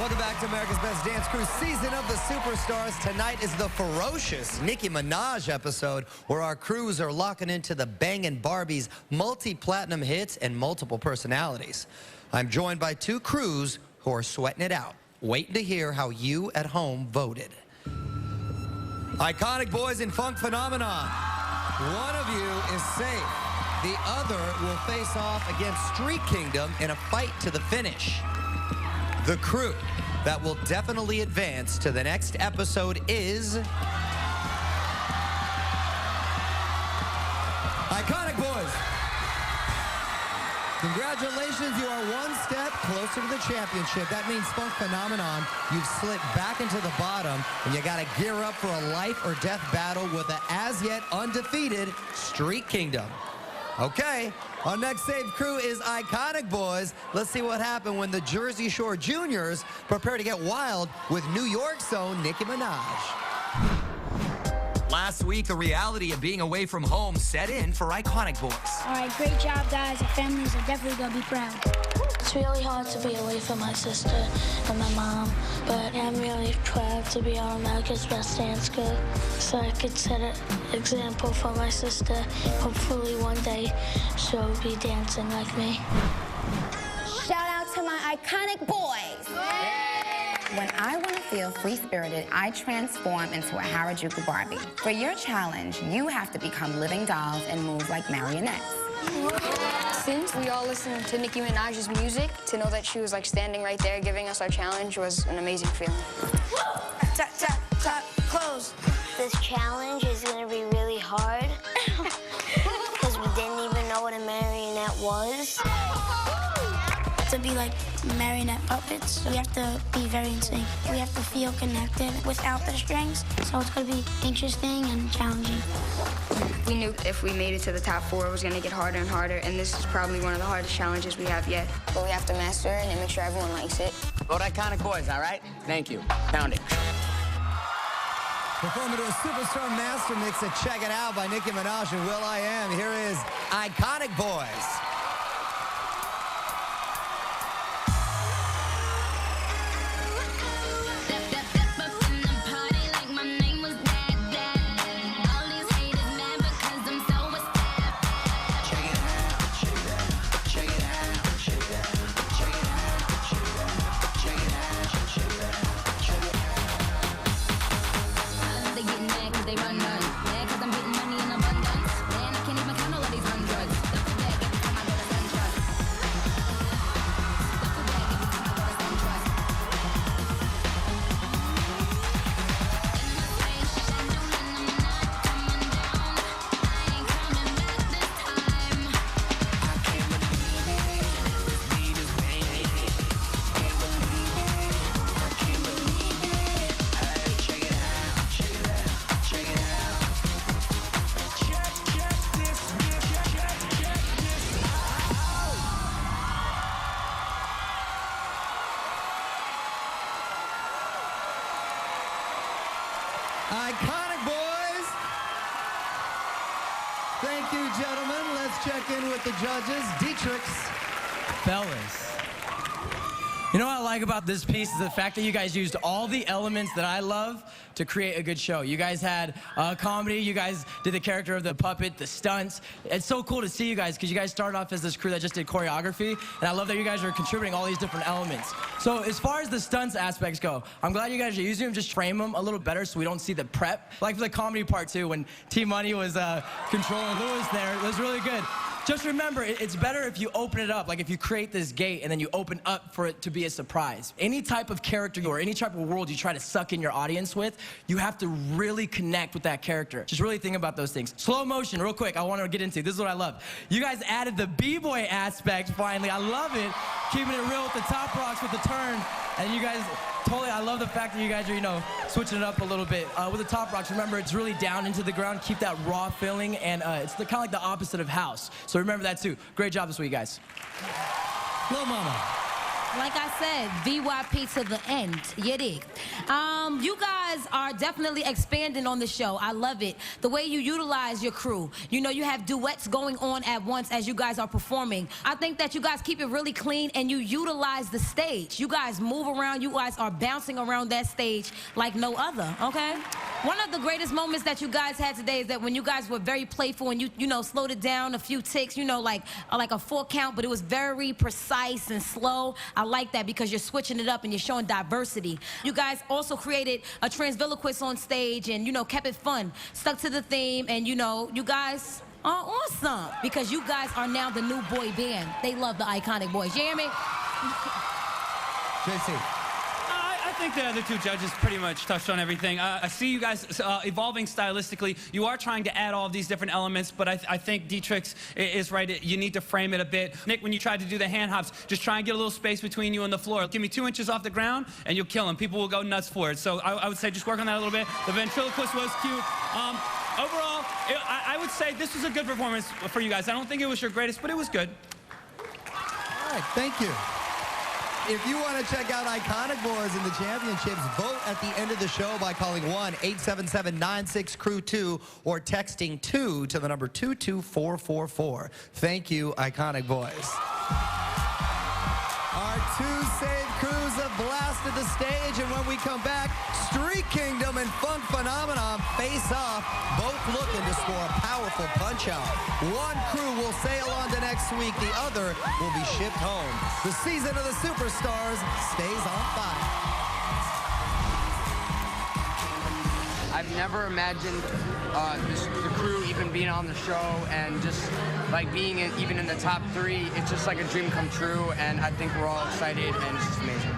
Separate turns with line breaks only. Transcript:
Welcome back to America's Best Dance Crew, Season of the Superstars. Tonight is the ferocious Nicki Minaj episode where our crews are locking into the Bangin' Barbie's multi-platinum hits and multiple personalities. I'm joined by two crews who are sweating it out, waiting to hear how you at home voted. Iconic Boyz and Funk Phenomenon. One of you is safe. The other will face off against Street Kingdom in a fight to the finish. The crew that will definitely advance to the next episode is Iconic Boyz. Congratulations, you are one step closer to the championship. That means Funk Phenomenon, you've slipped back into the bottom, and you got to gear up for a life or death battle with the as-yet undefeated Street Kingdom. Okay, our next saved crew is Iconic Boyz. Let's see what happened when the Jersey Shore Juniors prepare to get wild with New York's own Nicki Minaj.
Last week, the reality of being away from home set in for Iconic Boyz.
All right, great job, guys. The families are definitely going to be proud.
It's really hard to be away from my sister and my mom, but I'm really proud to be on America's Best Dance Crew so I could set an example for my sister. Hopefully one day she'll be dancing like me.
Shout out to my Iconic Boyz.
When I want to feel free-spirited, I transform into a Harajuku Barbie. For your challenge, you have to become living dolls and move like marionettes.
Since we all listened to Nicki Minaj's music, to know that she was like standing right there giving us our challenge was an amazing feeling.
Tap, tap, tap, close.
This challenge is going to be really hard because we didn't even know what a marionette was.
To be like marionette puppets, we have to be very in sync. We have to feel connected without the strings, so it's going to be interesting and challenging.
We knew if we made it to the top 4, it was going to get harder and harder, and this is probably one of the hardest challenges we have yet. But we have to master it and make sure everyone likes it.
Vote Iconic Boyz, all right? Thank you. Pound it.
Performing to a superstar master mix of Check It Out by Nicki Minaj and will.i.am. Here is Iconic Boyz. Iconic Boyz. Thank you, gentlemen. Let's check in with the judges. Dietrich's.
Fellas, you know what I like about this piece is the fact that you guys used all the elements that I love to create a good show. You guys had comedy, you guys did the character of the puppet, the stunts. It's so cool to see you guys because you guys started off as this crew that just did choreography, and I love that you guys are contributing all these different elements. So as far as the stunts aspects go, I'm glad you guys are using them, just frame them a little better so we don't see the prep. Like for the comedy part too, when T-Money was controlling Lewis there, it was really good. Just remember, it's better if you open it up, like if you create this gate and then you open up for it to be a surprise. Any type of character or any type of world you try to suck in your audience with, you have to really connect with that character. Just really think about those things. Slow motion, real quick, I want to get into. This is what I love. You guys added the B-boy aspect finally. I love it. Keeping it real with the top rocks with the turn. And you guys, totally, I love the fact that you guys are, you know, switching it up a little bit. With the top rocks, remember, it's really down into the ground. Keep that raw feeling, and it's kind of like the opposite of house. So remember that, too. Great job this week, guys.
Lil Mama.
Like I said, VYP to the end. You dig? You guys guys are definitely expanding on the show. I love it. The way you utilize your crew. You know, you have duets going on at once as you guys are performing. I think that you guys keep it really clean and you utilize the stage. You guys move around. You guys are bouncing around that stage like no other, okay? One of the greatest moments that you guys had today is that when you guys were very playful and you know, slowed it down a few ticks, you know, like a 4 count, but it was very precise and slow. I like that because you're switching it up and you're showing diversity. You guys also created a transviloquist on stage and, you know, kept it fun, stuck to the theme, and, you know, you guys are awesome because you guys are now the new boy band. They love the iconic boys. You hear me?
JC.
I think the other two judges pretty much touched on everything. I see you guys evolving stylistically. You are trying to add all of these different elements, but I think Dietrich's is right. You need to frame it a bit. Nick, when you tried to do the hand hops, just try and get a little space between you and the floor. Give me 2 inches off the ground, and you'll kill them. People will go nuts for it. So I would say just work on that a little bit. The ventriloquist was cute. Overall, I would say this was a good performance for you guys. I don't think it was your greatest, but it was good.
All right, thank you. If you want to check out Iconic Boys in the championships, vote at the end of the show by calling 1-877-96-CREW2 or texting 2 to the number 22444. Thank you, Iconic Boys. Our 2 saved crews have blasted the stage, and when we come back, Street Kingdom and Funk Phenomenon face off, both looking to score a powerful punch-out. One crew will sail on to next week, the other will be shipped home. The season of the Superstars stays on fire.
I've never imagined the crew even being on the show and just like being even in the top 3. It's just like a dream come true, and I think we're all excited and it's just amazing.